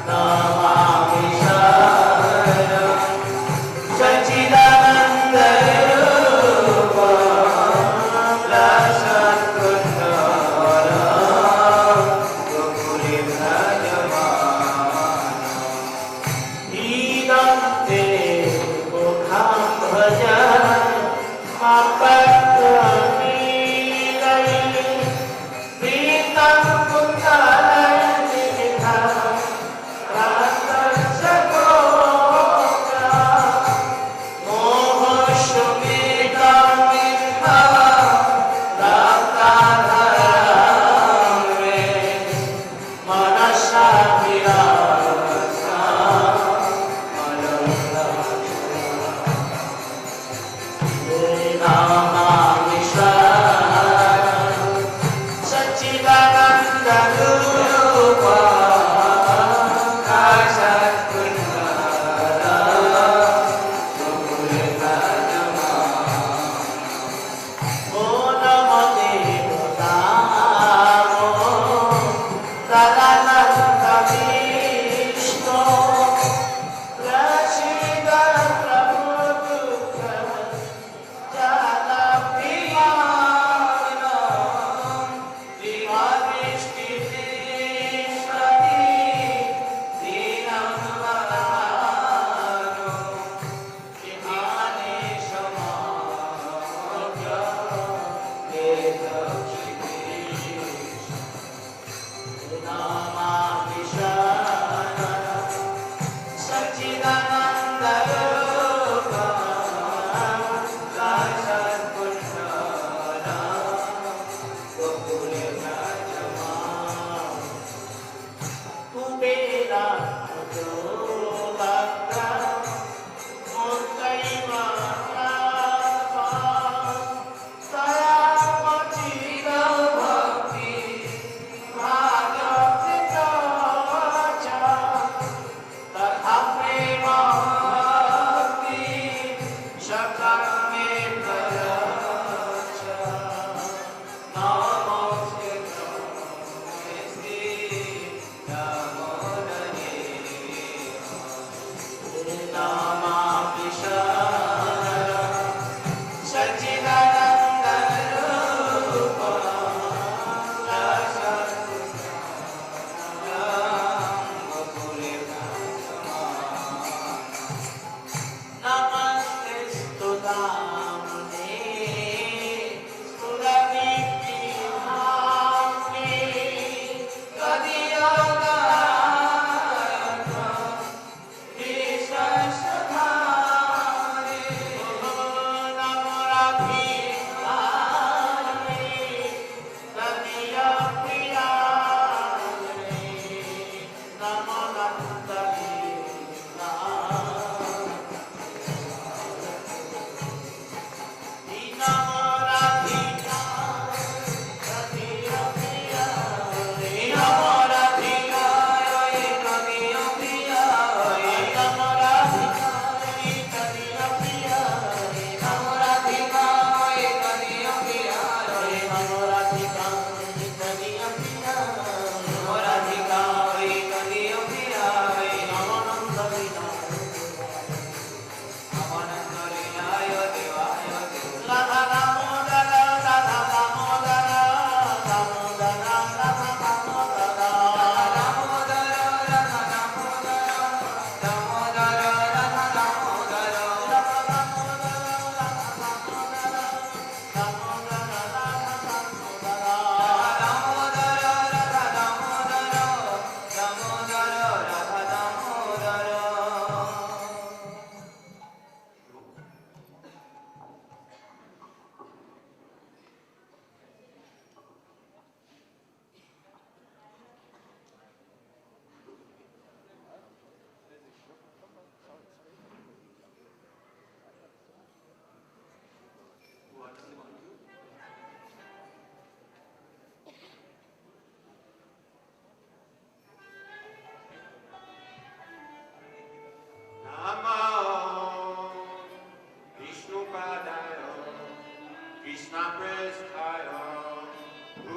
Namami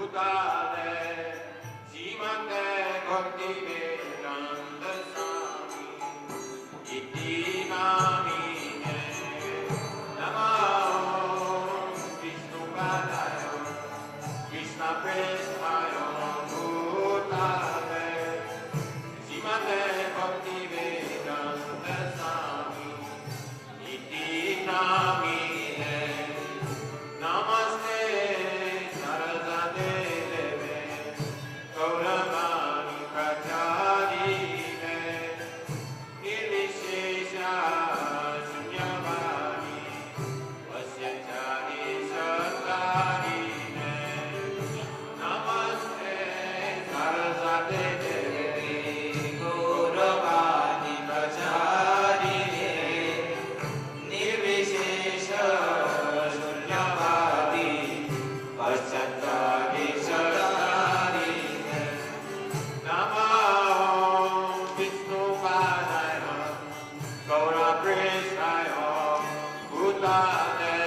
Bhutale Srimad Bhaktivedanta Swami Iti Namine Namo Vishnu Padaya Krishna Prestaya Bhutale Srimad Bhaktivedanta Swami Iti Namine Namaste Sarasate Deve Gauravani Pracharine Nirvishesha Sunyavani Vasyachari Satarine Namaste Sarasate Deve Gauravani Pracharine Nirvishesha Sunyavani Vasyachari Satarine Namo Vishnu Padaya Gaura Prestaya Bhutale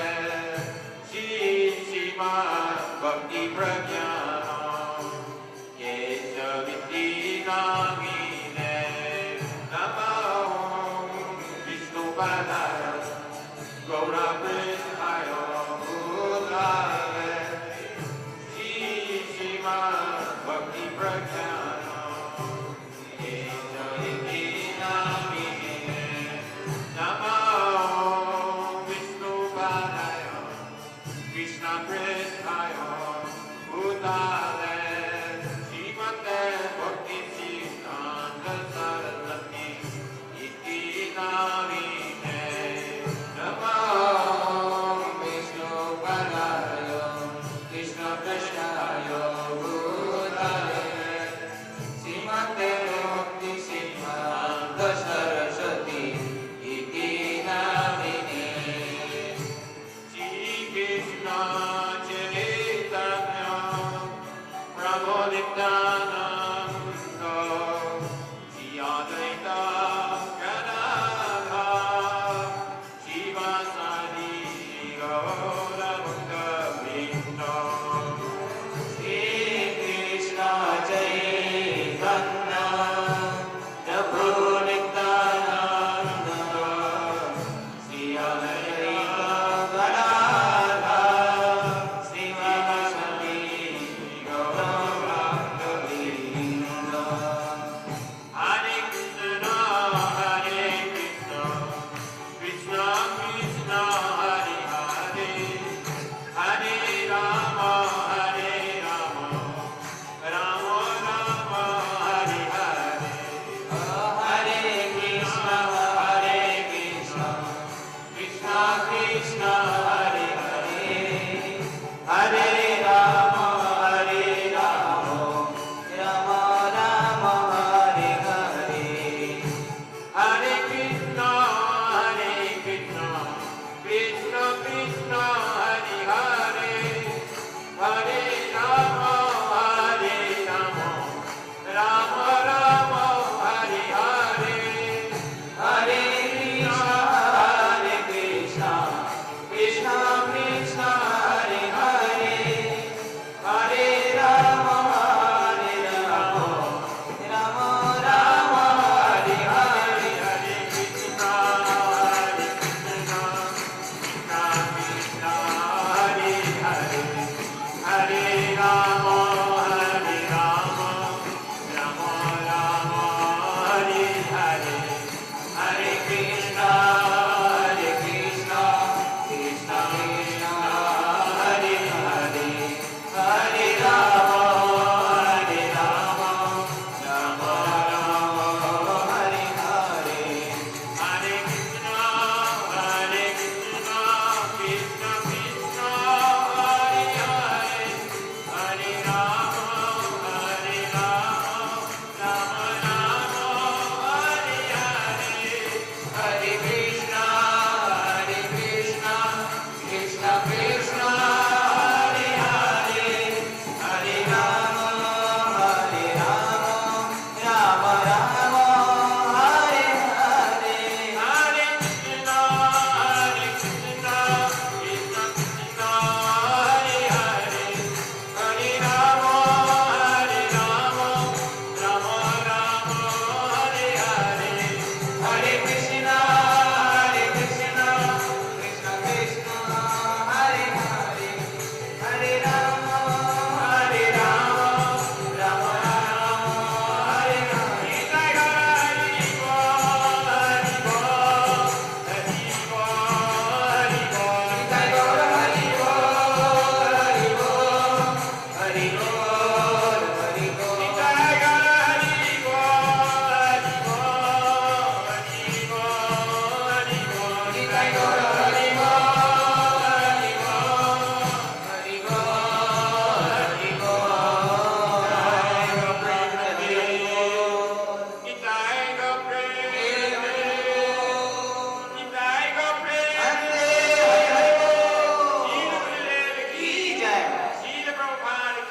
Srimad Bhakti Pragyana Kesaviti Namine Namo Vishnu Padaya Gaura Prestaya Bhutale Srimad Bhakti Pragyana Kesaviti Namine Namo Vishnu Padaya Krishna Prestaya Bhutale Srimate Bhakti Siddhanta Saraswati Iti Namine Namo Vishnu Padaya Krishna Prestaya Bhutale Srimate Bhakti Siddhanta Saraswati Iti Namine Shri Krishna Chaitanya Prabhu Nityananda Shri Advaita Gadadhar Shivasadi Gaura Bhakta Vrinda Shri Krishna Chaitanya Prabhu Nityananda Shri Advaita Gadadhar Shivasadi Gaura Bhakta Vrinda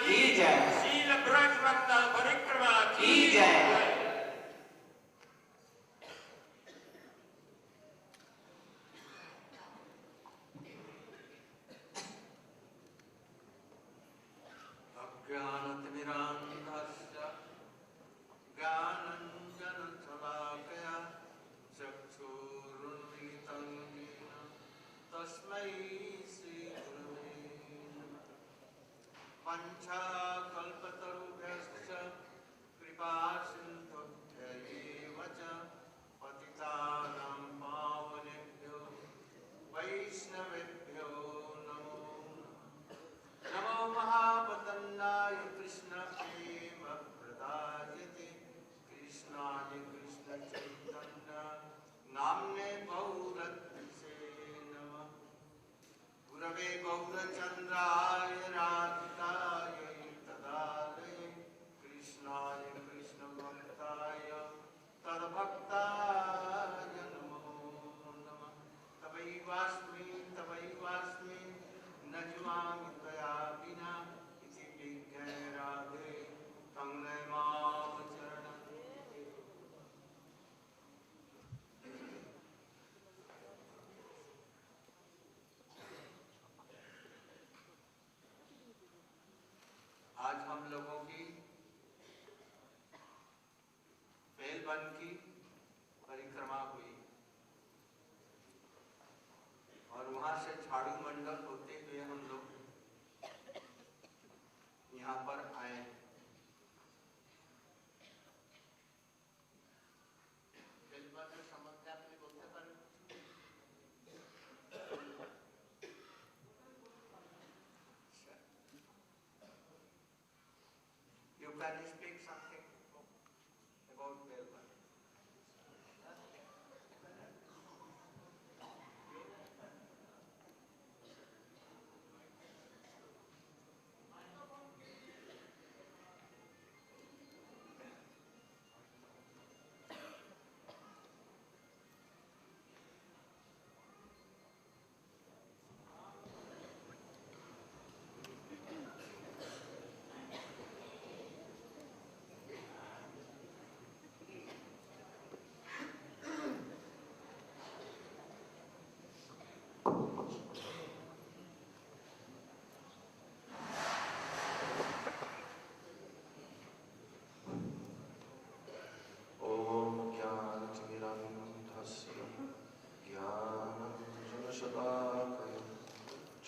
की जय। शील ब्रज-मंडल-परिक्रमा की जय। अज्ञानतिमिरान्धस्य ज्ञानाञ्जनशलाकया चक्षुरुन्मिलितं येन तस्मै श्रीगुरवे नमः। पञ्चकल्पतरुभ्यश्च कृपासिन्धुभ्यैव च पतितानां पावनेभ्यो वैष्णवेभ्यो नमो नमो महापतन्नाय कृष्णप्रेमप्रदायते कृष्णाय कृष्णचैतन्य नाम्ने गौरद्विषे नमः। गुरवे गौरचन्द्राय राधिकायै तदालये कृष्णाय कृष्णभक्ताय तद्भक्ताय नमो नमः। तवैवास्मि न जीवामि त्वया विना इति विज्ञाय राधे तं नमामि चरणम्। आज हम लोगों की बेलवन की परिक्रमा हुई और वहां से झाड़ू मंडल होते हुए हम लोग यहाँ पर आए। बेलवन में समझते अपने बोलते पर You can speak something about Belvan.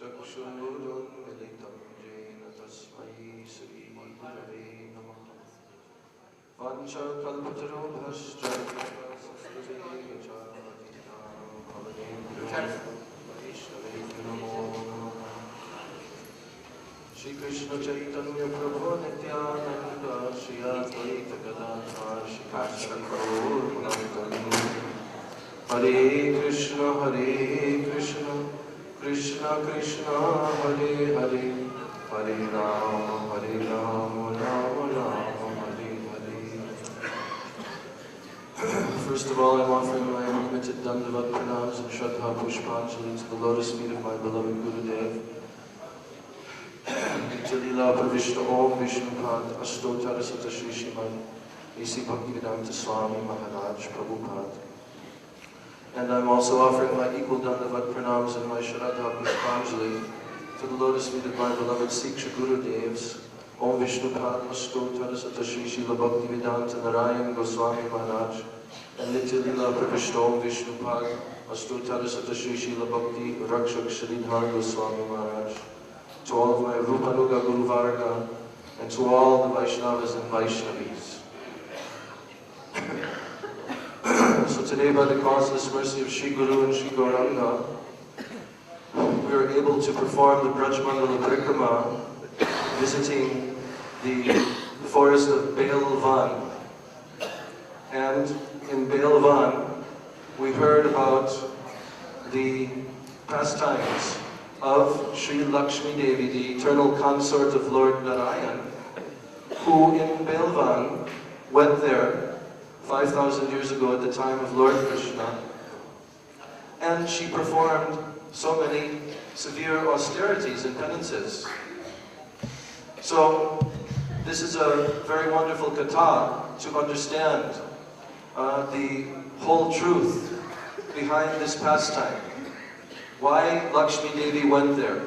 चक्षुरुन्मिलितं येन तस्मै श्रीगुरवे नमः। पञ्चकल्पतरुभ्यश्च वैष्णवेभ्यो नमो नमः। श्री कृष्ण चैतन्य प्रभु नित्यानंद श्री अद्वैत गदाधर श्रीवासादि गौर भक्तवृंद। हरे कृष्ण कृष्ण कृष्ण हरे हरे, हरे Ram Ram Ram Hare Hare. First of all, I'm offering my unlimited Dandavat pranams and Shraddha Pushpanjali to the lotus feet of my beloved Gurudev. Jalila Pravishna Om Vishnupad Astotara Sata Shri Srimad Sri Bhaktivedanta Swami Maharaj Prabhupada. And I'm also offering my equal Dandavat pranams and my Shraddha Pushpanjali to the lotus feet of my beloved Siksha Gurudevs, Om Vishnupad Astotara Sata Shri Srila Bhaktivedanta Narayana Goswami Maharaj, and Nityalila Pravishna Om Vishnupad Astotara Sata Shri Srila Bhakti Rakshak Sridhar Goswami Maharaj, to all of my Rupanuga Guru Varga, and to all the Vaishnavas and Vaishnavis. So today, by the causeless mercy of Shri Guru and Shri Gauranga, we are able to perform the Vraja-Mandala-parikrama, visiting the forest of Belvan. And in Belvan, we heard about the pastimes of Sri Lakshmi Devi, the eternal consort of Lord Narayana, who in Belvan went there 5,000 years ago at the time of Lord Krishna, and she performed so many severe austerities and penances. So this is a very wonderful katha to understand the whole truth behind this pastime. Why Lakshmi Devi went there.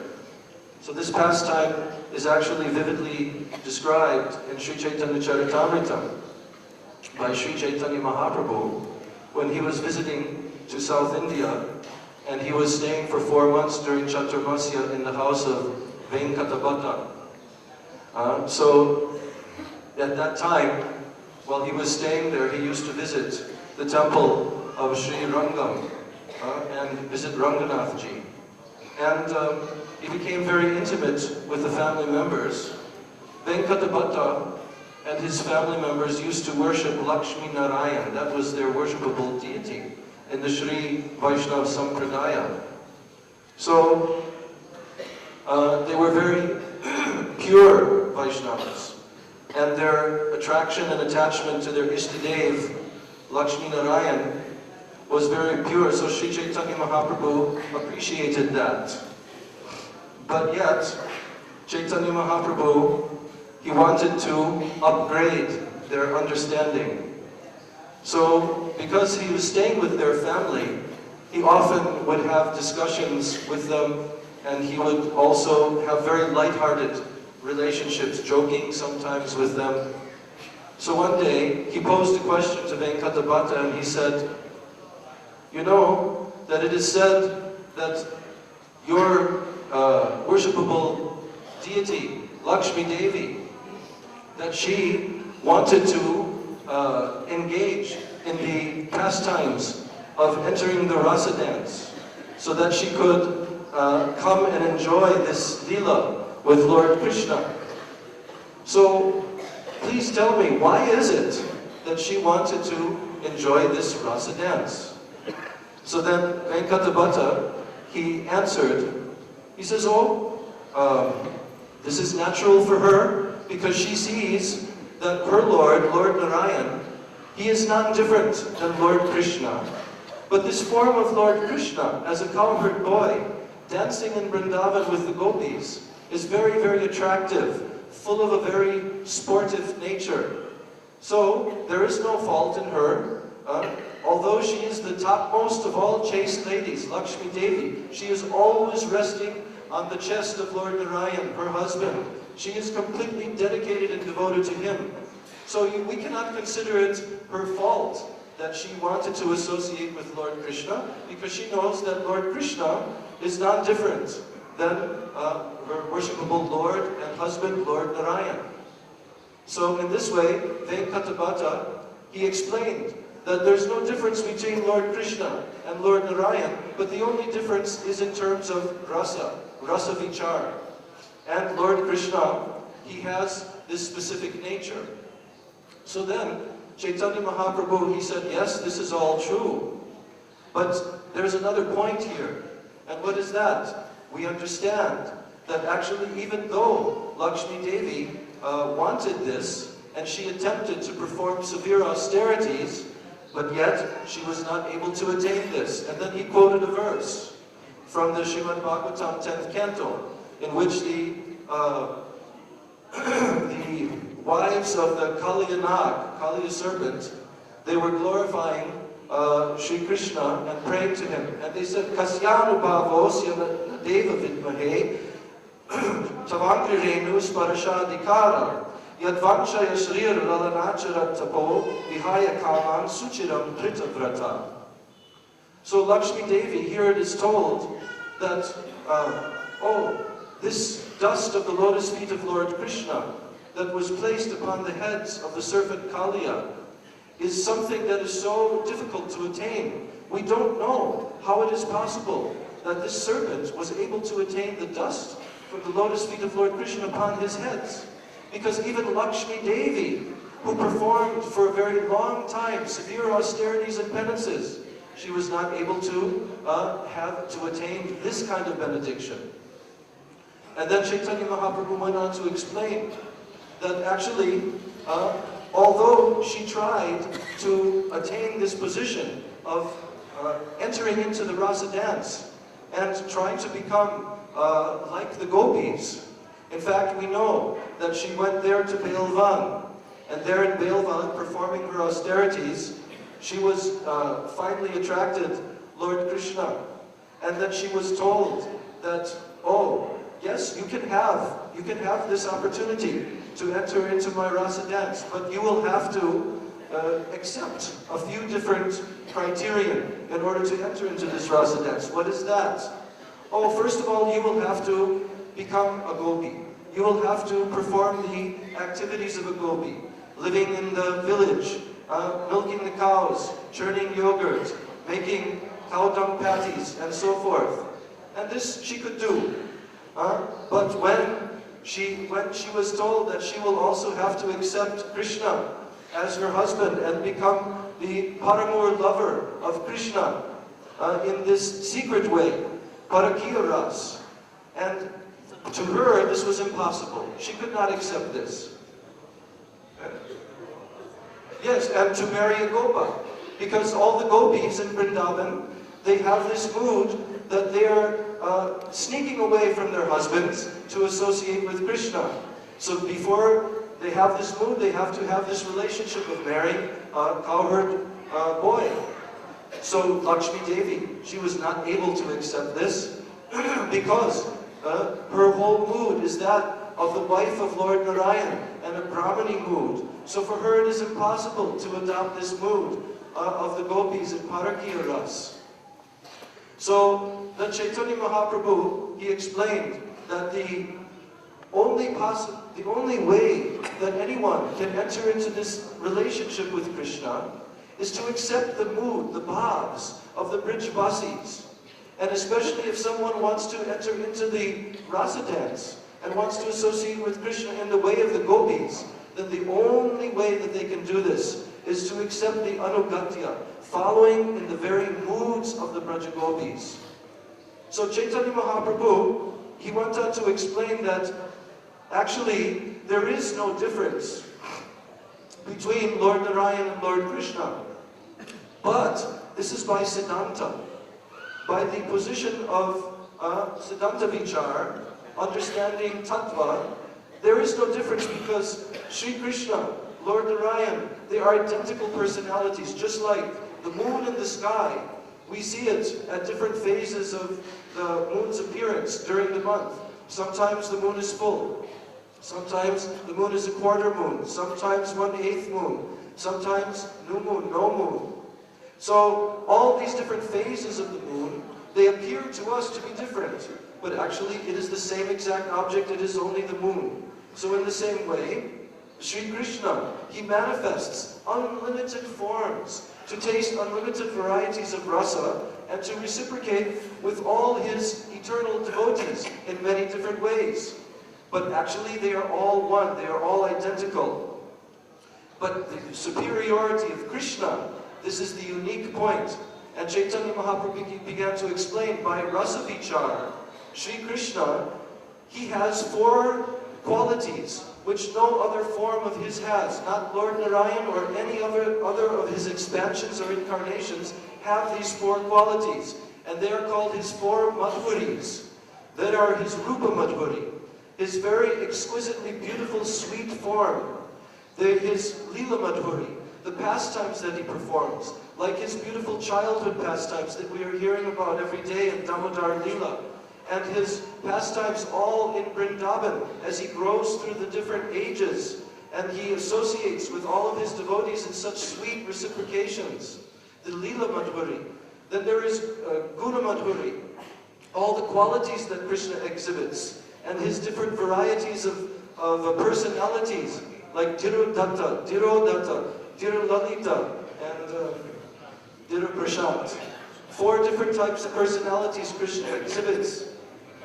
So this pastime is actually vividly described in Sri Chaitanya Charitamrita by Sri Chaitanya Mahaprabhu when he was visiting to South India and he was staying for 4 months during Chaturmasya in the house of Venkatabhatta. So at that time, while he was staying there, he used to visit the temple of Sri Rangam and visit Ranganathji. And he became very intimate with the family members. Venkatabhatta and his family members used to worship Lakshmi Narayana. That was their worshipable deity in the Sri Vaishnava Sampradaya. So they were very pure Vaishnavas, and their attraction and attachment to their Ishtadev, Lakshmi Narayan, was very pure. So Sri Chaitanya Mahaprabhu appreciated that. But yet, Chaitanya Mahaprabhu, he wanted to upgrade their understanding. So, because he was staying with their family, he often would have discussions with them, and he would also have very light-hearted relationships, joking sometimes with them. So one day, he posed a question to Venkatabhatta, and he said, "You know that it is said that your worshipable deity, Lakshmi Devi, that she wanted to engage in the pastimes of entering the rasa dance, so that she could come and enjoy this lila with Lord Krishna. So please tell me, why is it that she wanted to enjoy this rasa dance?" So then Venkatabhatta, he answered, he says, this is natural for her because she sees that her Lord, Lord Narayan, he is not different than Lord Krishna. But this form of Lord Krishna, as a cowherd boy, dancing in Vrindavan with the gopis, is very, very attractive, full of a very sportive nature. So there is no fault in her. Although she is the topmost of all chaste ladies, Lakshmi Devi, she is always resting on the chest of Lord Narayan, her husband. She is completely dedicated and devoted to him. So we cannot consider it her fault that she wanted to associate with Lord Krishna, because she knows that Lord Krishna is not different than her worshipable Lord and husband, Lord Narayan. So in this way, Venkatabhatta, he explained that there's no difference between Lord Krishna and Lord Narayan, but the only difference is in terms of rasa vichar. And Lord Krishna, he has this specific nature. So then, Chaitanya Mahaprabhu, he said, yes, this is all true. But there's another point here. And what is that? We understand that actually, even though Lakshmi Devi wanted this, and she attempted to perform severe austerities, but yet she was not able to attain this. And then he quoted a verse from the Srimad Bhagavatam 10th canto, in which the wives of the Kaliya serpent, they were glorifying Sri Krishna and praying to him. And they said, Kasyanu bhavosya deva vidmahe tavankri renu sparashadikara yadvanchaya shrir lalanacharat tapo vihaya kaman suchiram pritavrata. So Lakshmi Devi, here it is told that, this dust of the lotus feet of Lord Krishna that was placed upon the heads of the serpent Kaliya is something that is so difficult to attain. We don't know how it is possible that this serpent was able to attain the dust from the lotus feet of Lord Krishna upon his heads. Because even Lakshmi Devi, who performed for a very long time severe austerities and penances, she was not able to attain this kind of benediction. And then Chaitanya Mahaprabhu went on to explain that actually, although she tried to attain this position of entering into the rasa dance and trying to become like the gopis, In fact, we know that she went there to Vrindavan, and there in Vrindavan, performing her austerities, she was finally attracted Lord Krishna, and that she was told that, oh, yes, you can have this opportunity to enter into my rasa dance, but you will have to accept a few different criteria in order to enter into this rasa dance. What is that? Oh, first of all, you will have to become a gopi. You will have to perform the activities of a gopi, living in the village, milking the cows, churning yogurt, making cow dung patties, and so forth. And this she could do. But when she was told that she will also have to accept Krishna as her husband and become the paramour lover of Krishna in this secret way, parakiya ras, and to her this was impossible. She could not accept this. Yes, and to marry a gopa, because all the gopis in Vrindavan, they have this mood that they are sneaking away from their husbands to associate with Krishna. So before they have this mood, they have to have this relationship of marrying a cowherd boy. So Lakshmi Devi, she was not able to accept this because her whole mood is that of the wife of Lord Narayana and a Brahmani mood. So for her it is impossible to adopt this mood of the gopis in Parakiya Ras. So the Chaitanya Mahaprabhu, he explained that the only way that anyone can enter into this relationship with Krishna is to accept the mood, the bhavs of the Brijvasis. And especially if someone wants to enter into the rasa dance and wants to associate with Krishna in the way of the gopis, then the only way that they can do this is to accept the anugatya, following in the very moods of the Brajagopis. So Chaitanya Mahaprabhu, he went on to explain that actually there is no difference between Lord Narayana and Lord Krishna. But this is by Siddhanta, by the position of Siddhanta Vichar, understanding Tattva. There is no difference because Sri Krishna, Lord Narayana, they are identical personalities, just like the moon in the sky. We see it at different phases of the moon's appearance during the month. Sometimes the moon is full. Sometimes the moon is a quarter moon. Sometimes 1/8 moon. Sometimes new moon, no moon. So all these different phases of the moon, they appear to us to be different. But actually it is the same exact object, it is only the moon. So in the same way, Sri Krishna, he manifests unlimited forms to taste unlimited varieties of rasa and to reciprocate with all his eternal devotees in many different ways. But actually they are all one, they are all identical. But the superiority of Krishna, this is the unique point. And Chaitanya Mahaprabhu began to explain by rasa vichar, Sri Krishna, he has 4 qualities which no other form of his has. Not Lord Narayan or any other of his expansions or incarnations have these 4 qualities. And they are called his 4 madhuris. That are his rupa madhuri, his very exquisitely beautiful sweet form. His lila madhuri, the pastimes that he performs, like his beautiful childhood pastimes that we are hearing about every day in Damodar Lila. And his pastimes all in Vrindavan as he grows through the different ages and he associates with all of his devotees in such sweet reciprocations. The Lila Madhuri. Then there is Guna Madhuri, all the qualities that Krishna exhibits and his different varieties of personalities like Dhirodatta, Dhirolalita, and Dhiroprashant. 4 different types of personalities Krishna exhibits.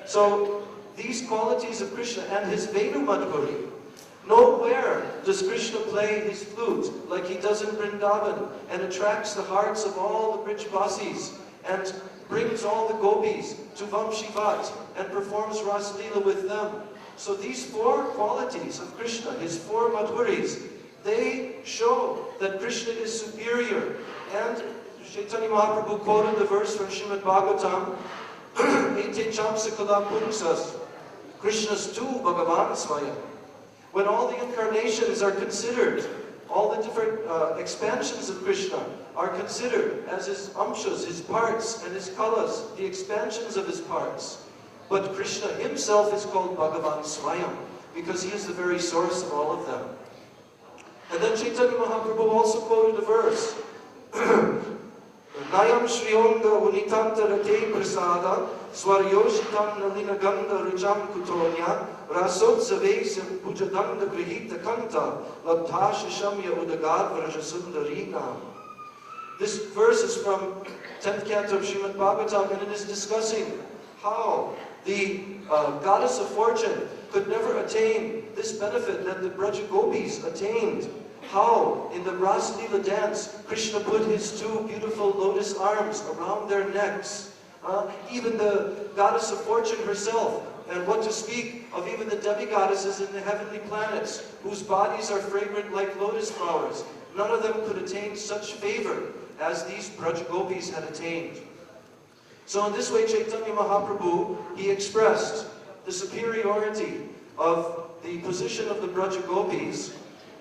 So these qualities of Krishna and his Venu Madhuri, nowhere does Krishna play his flute like he does in Vrindavan and attracts the hearts of all the Brijvasis and brings all the gopis to Vamshivat and performs Ras Leela with them. So these 4 qualities of Krishna, his 4 madhuris, they show that Krishna is superior. And Chaitanya Mahaprabhu quoted the verse from Srimad Bhagavatam, Ete chamsa kala pungsas, Krishna's tu Bhagavan Swayam. When all the incarnations are considered, all the different expansions of Krishna are considered as his amshas, his parts, and his kalas, the expansions of his parts. But Krishna himself is called Bhagavan Swayam, because he is the very source of all of them. And then Chaitanya Mahaprabhu also quoted a verse. Nayam Shriyonga Unitanta Rate Prasada Swaryoshitam Nalina Ganda Rijam Kutonya Rasotsavesam Pujadanda Grihita Kanta Labdha Shamya Udagad Vraja-Mandalanam. This verse is from 10th canto of Srimad Bhagavatam, and it is discussing how the goddess of fortune could never attain this benefit that the Braja Gopis attained. How, in the Ras Leela dance, Krishna put his two beautiful lotus arms around their necks. Even the goddess of fortune herself, and what to speak of even the demigoddesses in the heavenly planets, whose bodies are fragrant like lotus flowers. None of them could attain such favor as these Braja Gopis had attained. So in this way, Chaitanya Mahaprabhu, he expressed the superiority of the position of the Braja Gopis,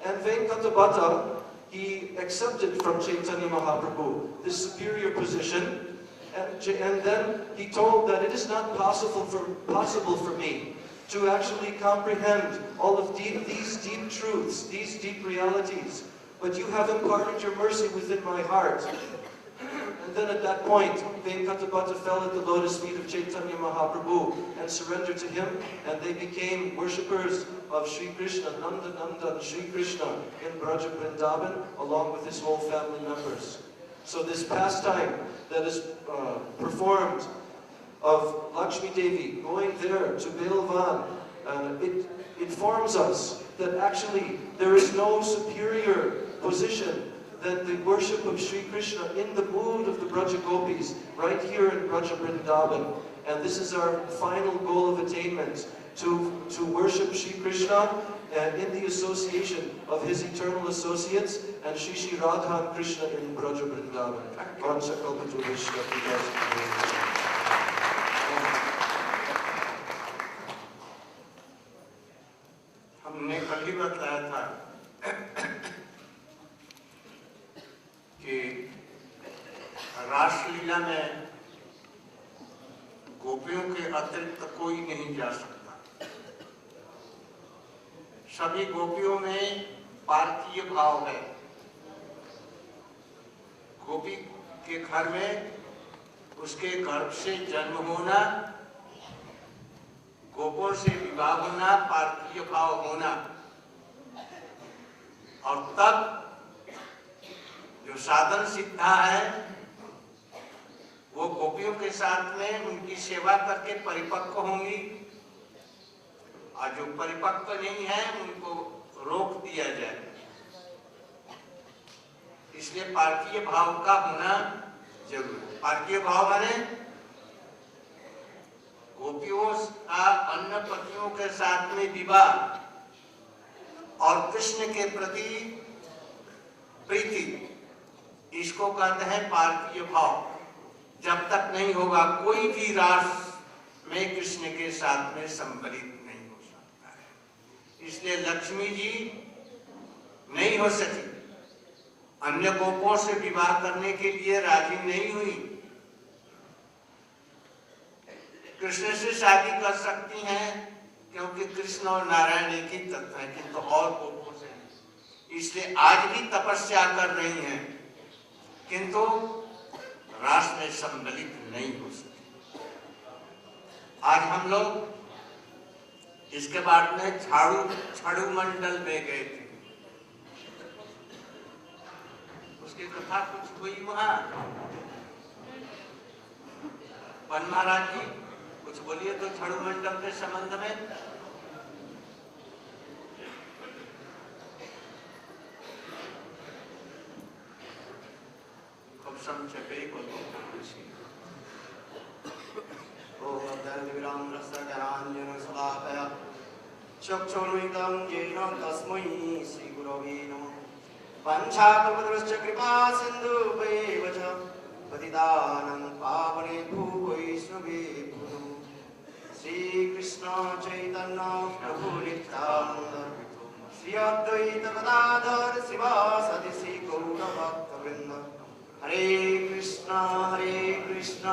and Venkatabhata, he accepted from Chaitanya Mahaprabhu this superior position, and then he told that it is not possible for me to actually comprehend all of these deep truths, these deep realities, but you have imparted your mercy within my heart. And then at that point, Venkatabhata fell at the lotus feet of Chaitanya Mahaprabhu and surrendered to him, and they became worshippers of Sri Krishna, Nanda Nanda and Sri Krishna in Vraja-Vrindavan, along with his whole family members. So this pastime that is performed of Lakshmi Devi going there to Vrindavan, it informs us that actually there is no superior position than the worship of Sri Krishna in the mood of the Braja Gopis, right here in Vraja-Vrindavan. And this is our final goal of attainment, to worship Sri Krishna in the association of his eternal associates and Shri Radha and Krishna in Vraja-Vrindavan. हमने कल ही बताया था कि रासलीला में गोपियों के अतिरिक्त कोई नहीं जा सकता। सभी गोपियों में पार्थिव भाव है। गोपी के घर में उसके गर्भ से जन्म होना, गोपों से विवाह होना, पार्थिव भाव होना, और तब जो साधन सिद्धा है वो गोपियों के साथ में उनकी सेवा करके परिपक्व होंगी, और जो परिपक्व नहीं है उनको रोक दिया जाए। इसलिए पार्थिव भाव का होना जरूरी है। पार्थिव भाव माने गोपियों का अन्य पतियों के साथ में विवाह और कृष्ण के प्रति प्रीति, इसको कहते हैं पार्थिव भाव। जब तक नहीं होगा कोई भी रास में कृष्ण के साथ में सम्मिलित नहीं हो सकता है। इसलिए लक्ष्मी जी नहीं हो सकी, अन्य गोपों से विवाह करने के लिए राजी नहीं हुई। कृष्ण से शादी कर सकती हैं क्योंकि कृष्ण और नारायण एक ही तत्व है, किंतु और गोपों से नहीं। इसलिए आज भी तपस्या कर रही हैं, किंतु रास में सम्मिलित नहीं हो सके। आज हम लोग इसके बाद में छाड़ू मंडल में गए थे, उसकी कथा कुछ हुई वहां। वन महाराज जी कुछ बोलिए तो छाड़ू मंडल के संबंध में। संक्षेपे को चक्षुरुदं येन तस्मै श्रीगुरवे नमः। पंचाकल्पतरुश्च कृपा सिन्धुभैव च पतितानां पावनेभ्यो वैष्णवेभ्यो नमः। श्री कृष्ण चैतन्य प्रभु नित्यानंद श्री अद्वैत गदाधर शिवासादि श्री गौर भक्तवृंद। हरे कृष्ण कृष्ण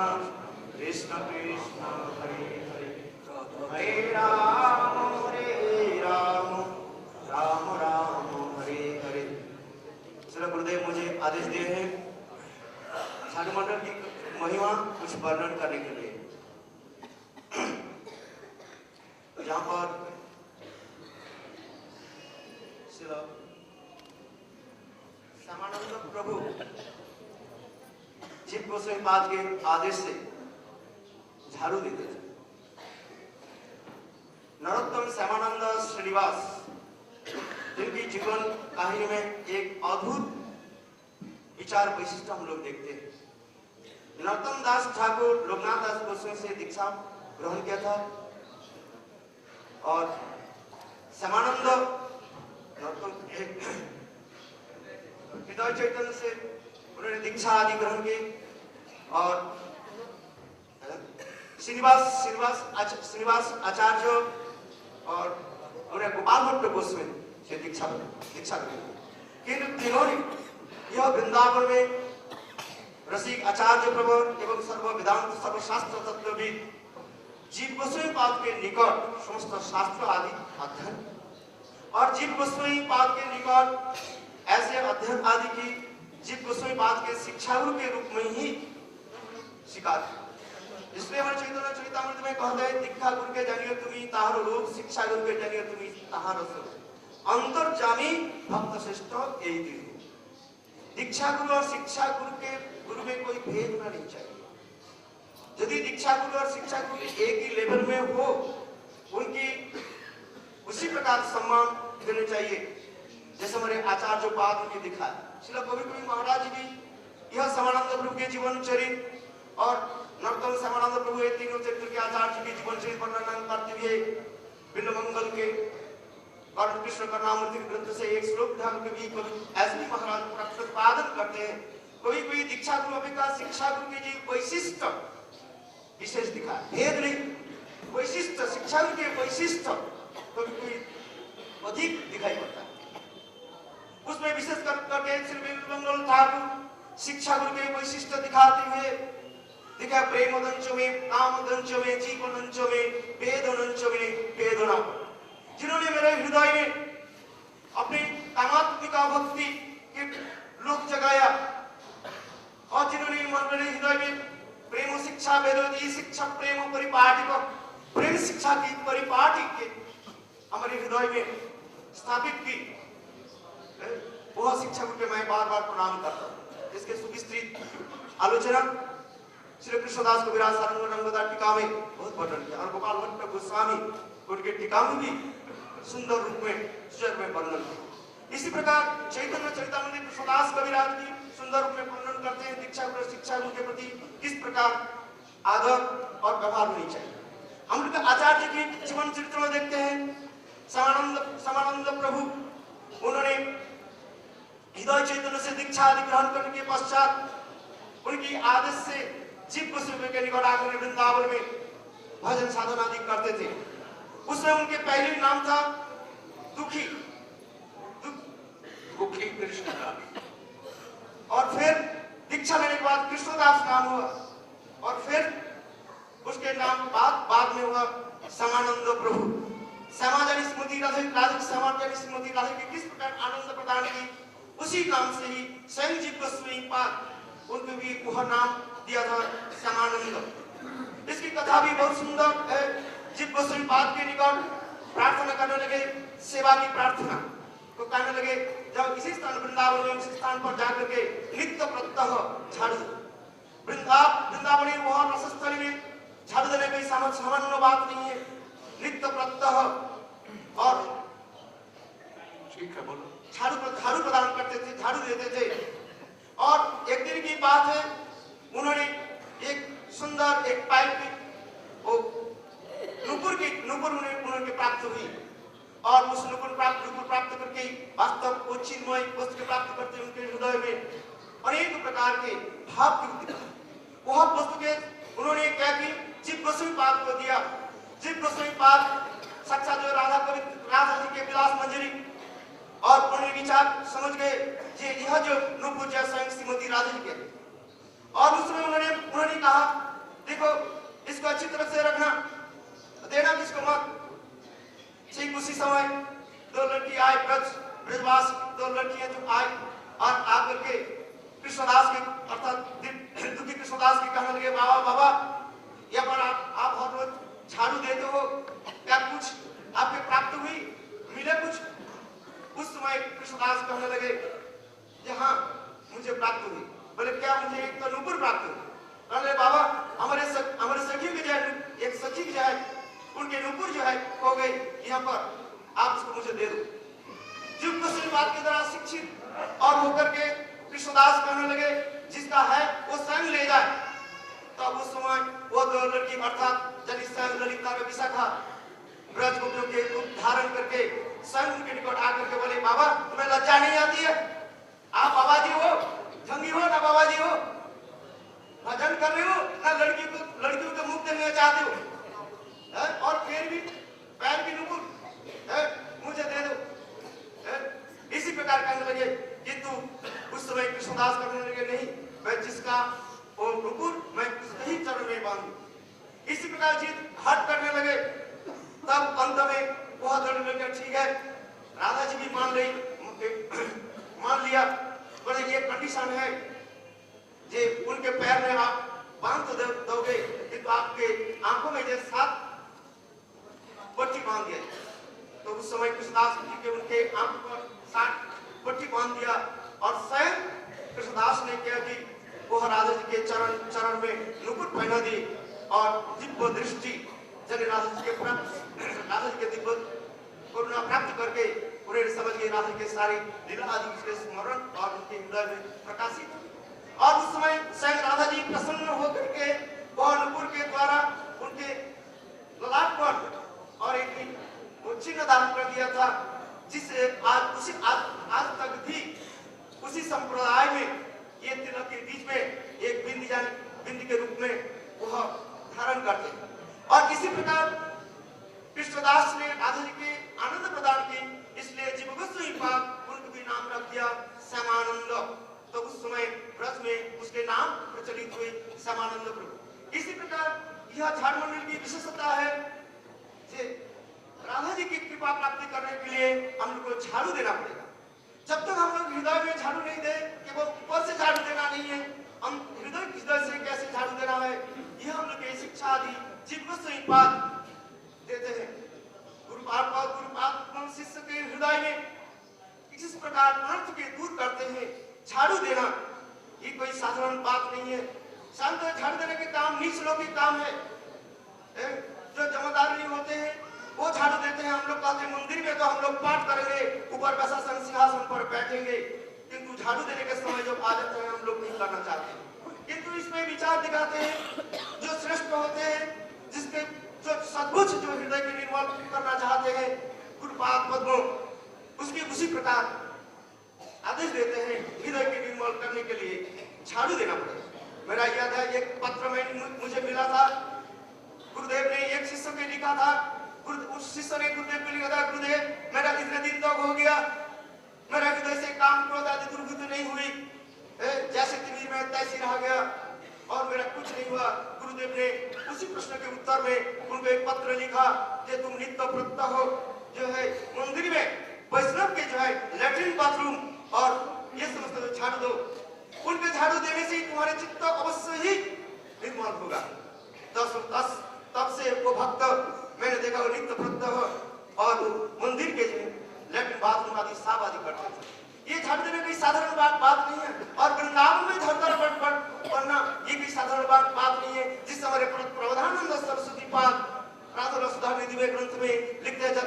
कृष्ण हरे हरे, हरे राम राम राम हरे हरे। श्री गुरुदेव मुझे आदेश दिए हैं साधु मंडल की महिमा कुछ वर्णन करने के लिए। यहाँ पर श्यामानंद प्रभु जीव गोस्वामीपाद के आदेश से झाड़ू देते थे। नरोत्तम श्यामानंद श्रीनिवास जिनकी जीवन कहानी में एक अद्भुत विचार वैशिष्ट हम लोग देखते हैं। नरोत्तम दास ठाकुर लोकनाथ दास गोस्वामी से दीक्षा ग्रहण किया था और श्यामानंद हृदय चैतन्य से उन्होंने दीक्षा आदि ग्रहण की और श्रीनिवास आचार्य और उन्हें गोपाल भट्ट गोस्वामी से दीक्षा ग्रहण की। किंतु तीनों ने यह वृंदावन में रसिक आचार्य प्रवर एवं सर्व वेदांत सर्वशास्त्र तत्वविद जीव गोस्वामीपाद के निकट समस्त शास्त्र आदि अध्ययन और जीव गोस्वामीपाद के निकट ऐसे अध्ययन आदि की जीव गोस्वामीपाद के शिक्षा गुरु के रूप में ही स्वीकार। इसलिए हमारे चैतन्य चरितामृत में कहते हैं दीक्षा गुरु के जानिए तुम्हें ताहारो रूप, शिक्षा गुरु के जानिए तुम्हें ताहारो स्वरूप, अंतर्जामी भक्त श्रेष्ठ यही तीन। दीक्षा गुरु और शिक्षा गुरु में कोई भेद होना नहीं चाहिए। यदि दीक्षा गुरु और शिक्षा गुरु एक ही लेवल में हो उनकी उसी प्रकार सम्मान देना चाहिए जैसे हमारे आचार्य पाद की दिखा। श्रील कवि महाराज भी यह श्यामानंद प्रभु के जीवन चरित और नरोत्तम श्यामानंद प्रभु ये तीनों चरित्र के आचार्य के जीवन चरित वर्णन करते हुए वृंदावन के और कृष्ण करुणामूर्ति के ग्रंथ से एक श्लोक ढंग के भी ऐसे भी महाराज प्रतिपादन करते हैं। कोई दीक्षा गुरु अपेक्षा शिक्षा गुरु के जी वैशिष्ट विशेष दिखा, भेद नहीं, वैशिष्ट शिक्षा गुरु के वैशिष्ट कोई अधिक दिखाई पड़ता है। उसमें विशेष करके श्री वृंदावन ठाकुर शिक्षा गुरु के वैशिष्ट दिखाते हुए दिखा प्रेम दंच में, काम दंच में, जीवन दंच में, वेद दंच में, वेदना। जिन्होंने मेरे हृदय में अपनी कामात्मिका भक्ति के लोक जगाया और जिन्होंने मेरे हृदय में प्रेम शिक्षा वेदोदी शिक्षा प्रेम परिपाटी को प्रेम शिक्षा की परिपाटी के हमारे हृदय में स्थापित की, वह शिक्षा गुरु के मैं बार बार प्रणाम करता हूँ। इसके सुविस्तृत आलोचना श्री कृष्णदास कविराज सारंग रंगदार टीका में बहुत वर्णन किया और गोपाल भट्ट गोस्वामी उनके टीका में भी सुंदर रूप में सुचर में वर्णन किया। इसी प्रकार चैतन्य चरितामृत कृष्णदास कविराज भी सुंदर रूप में वर्णन करते हैं दीक्षा गुरु शिक्षा गुरु के प्रति किस प्रकार आदर और व्यवहार होनी चाहिए। हम लोग आचार्य के जीवन चरित्र में देखते हैं श्यामानंद प्रभु उन्होंने हृदय चैतन्य से दीक्षा आदि ग्रहण करने के पश्चात उनकी आदेश से जीव गोस्वामी के निकट आकर वृंदावन में भजन साधन आदि करते थे। उसमें उनके पहले नाम था दुखी कृष्ण का और फिर दीक्षा लेने के बाद कृष्णदास नाम हुआ और फिर उसके नाम बाद में हुआ श्यामानंद प्रभु। श्यामाजनी स्मृति राधिक श्यामाजनी स्मृति राधिक की किस प्रकार आनंद प्रदान की उसी नाम से ही स्वयं जीव गोस्वामीपाद उनको भी वह नाम दिया था श्यामानंद। इसकी कथा भी बहुत सुंदर है। जीव गोस्वामीपाद के निकट प्रार्थना करने लगे, सेवा की प्रार्थना तो कहने लगे जब इसी स्थान वृंदावन में उसी स्थान पर जाकर के नित्य प्रत्यह झाड़ू वृंदावन वह रसस्थली में झाड़ू देने कोई सामान्य बात नहीं है। नित्य प्रत्यह और ठीक है बोलो झाड़ू प्रदान करते थे, झाड़ू देते थे। और एक दिन की बात है उन्होंने एक सुंदर एक पाइप नुपुर उन्हें प्राप्त हुई और उस नुपुर प्राप्त करके वास्तव वो चिन्मय वस्तु प्राप्त करते उनके हृदय में अनेक प्रकार के भाव की वृद्धि। वह वस्तु के उन्होंने क्या कि जीव गोस्वामीपाद को दिया जीव गोस्वामी पाद साक्षात जो राधा जी के विलास मंजरी और उन्हें विचार समझ गए कि यह जो नूपुर जो स्वयं श्रीमती राधा जी के, और उस समय उन्होंने कहा देखो इसको अच्छी तरह से रखना, देना किसको मत। ठीक उसी समय दो लड़की आए, ब्रजवास दो लड़कियां जो आई और आकर के कृष्णदास के अर्थात दुखी कृष्णदास के कहने लगे बाबा बाबा यहाँ पर आप हर रोज झाड़ू देते हो, क्या कुछ आपके प्राप्त हुई, मिले कुछ? उस समय कृष्णदास कहने लगे कि हाँ मुझे प्राप्त हुई। बोले क्या? मुझे एक तो नूपुर प्राप्त हुई। कहने बाबा हमारे सखी के जो है, एक सखी जो है उनके नूपुर जो है हो गई, यहाँ पर आप उसको मुझे दे दो। जीव गोस्वामी बात के द्वारा शिक्षित और होकर के कृष्णदास कहने लगे जिसका है वो स्वयं ले जाए। तब उस समय वो दो लड़की अर्थात स्वयं ललिता में विशाखा ब्रज गोपियों के रूप धारण करके स्वयं उनके निकट आकर के बोले बाबा तुम्हें लज्जा नहीं आती है? आप बाबा जी हो, जंगी हो ना बाबा जी हो, भजन कर रहे हो ना लड़कियों के मुख देने चाहते हो, और फिर भी पैर की नुपुर मुझे दे दो। इसी प्रकार कहने लगे किंतु उस समय कृष्णदास कहने लगे नहीं, मैं जिसका वो नुपुर मैं उसके ही चरण में बांधू। इसी प्रकार जीत हट करने लगे। तब अंत में वह दौड़ने लगे ठीक है, राधा जी भी मान लिया। बोले ये कंडीशन है जे उनके पैर में आप बांध तो दोगे किंतु आपके आंखों में जो 7 पट्टी बांध दिया। तो उस समय कृष्णदास जी के उनके आंखों पर 7 पट्टी बांध दिया और स्वयं कृष्णदास ने किया कि वह राधा जी के चरण में नुपुर पहना दी और दिव्य दृष्टि जब राधा जी के दिव्य करुणा प्राप्त करके उन्हें समझ गए राधा के सारी लीला आदि के स्मरण और उनके हृदय में प्रकाशित। और उस समय स्वयं राधा जी प्रसन्न होकर के वह नुपुर के द्वारा उनके ललाट पर और एक चिन्ह दान कर दिया था, जिससे आज तक भी उसी संप्रदाय में ये तिलक के बीच में एक बिंदी के रूप में वह धारण करते हैं। और इसी प्रकार कृष्णदास ने राधा जी के आनंद प्रदान की, इसलिए जीव गोस्वामी पाद उनको भी नाम रख दिया श्यामानंद। तो उस समय ब्रज में उसके नाम प्रचलित हुए श्यामानंद प्रभु। इसी प्रकार यह झाड़ मंडल की विशेषता है कि राधा जी की कृपा प्राप्ति करने के लिए हम लोग को झाड़ू देना पड़ेगा। जब तक हम लोग हृदय में झाड़ू नहीं दे, केवल ऊपर से झाड़ू देना नहीं है, हम हृदय से कैसे झाड़ू देना है यह हम लोग की शिक्षा आदि जीव गोस्वामी पाद देते हैं। गुरुपाद शिष्य के हृदय में किस प्रकार अर्थ के दूर करते हैं। झाड़ू देना ये कोई साधारण बात नहीं है। शांत झाड़ू देने के काम नीच लोग के काम है। जो जमादार नहीं होते हैं वो झाड़ू देते हैं। हम लोग कहते हैं मंदिर में तो हम लोग पाठ करेंगे, ऊपर प्रशासन सिंहासन पर बैठेंगे, किंतु झाड़ू देने के समय जब आ जाते हैं हम लोग नहीं करना चाहते। किंतु इसमें विचार दिखाते हैं जो श्रेष्ठ होते हैं, जिसके जो सद्बुद्ध जो हृदय के निर्मल करना चाहते हैं, गुरुपाद पद्मों उसकी उसी प्रकार आदेश देते हैं हृदय के निर्मल करने के लिए झाड़ू देना पड़ेगा। मेरा याद है एक पत्र में मुझे मिला था, गुरुदेव ने एक शिष्य के लिखा था। उस शिष्य ने गुरुदेव को लिखा था, गुरुदेव मेरा इतने दिन तक हो गया, मेरा हृदय से काम क्रोध आदि दुर्गति नहीं हुई, जैसे तिमिर में तैसी रह गया और मेरा कुछ नहीं हुआ। गुरुदेव ने उसी प्रश्न के उत्तर में उनको एक पत्र लिखा कि तुम नित्य प्रत्यह हो जो है मंदिर में वैष्णव के जो है लैट्रिन बाथरूम और ये समस्त झाड़ू दो। उनके झाड़ू देने से तुम्हारे चित्त अवश्य ही निर्मल होगा। तब से वो भक्त मैंने देखा वो नित्य प्रत्यह और मंदिर के लैट्रिन बाथरूम आदि साफ आदि करते थे। ये झाड़ू देने कोई साधारण बात नहीं है। और वृंदावन में धरतर पढ़ना ये कोई साधारण बात नहीं है। जिस हमारे प्रबोधानंद सरस्वती पाद राधा सुधा निधि में ग्रंथ में लिखते हैं जब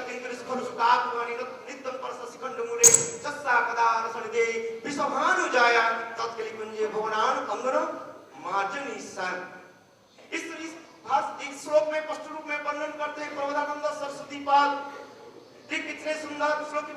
नित्यम परस शिखंड मूले सस्सा कदा रसण दे विश्वभानु जाया तत्कली कुंजे भवनान अंगन मार्जनी सन। इस श्लोक में स्पष्ट रूप में वर्णन करते हैं प्रबोधानंद सरस्वती पाद। कितने सुंदर श्लोक की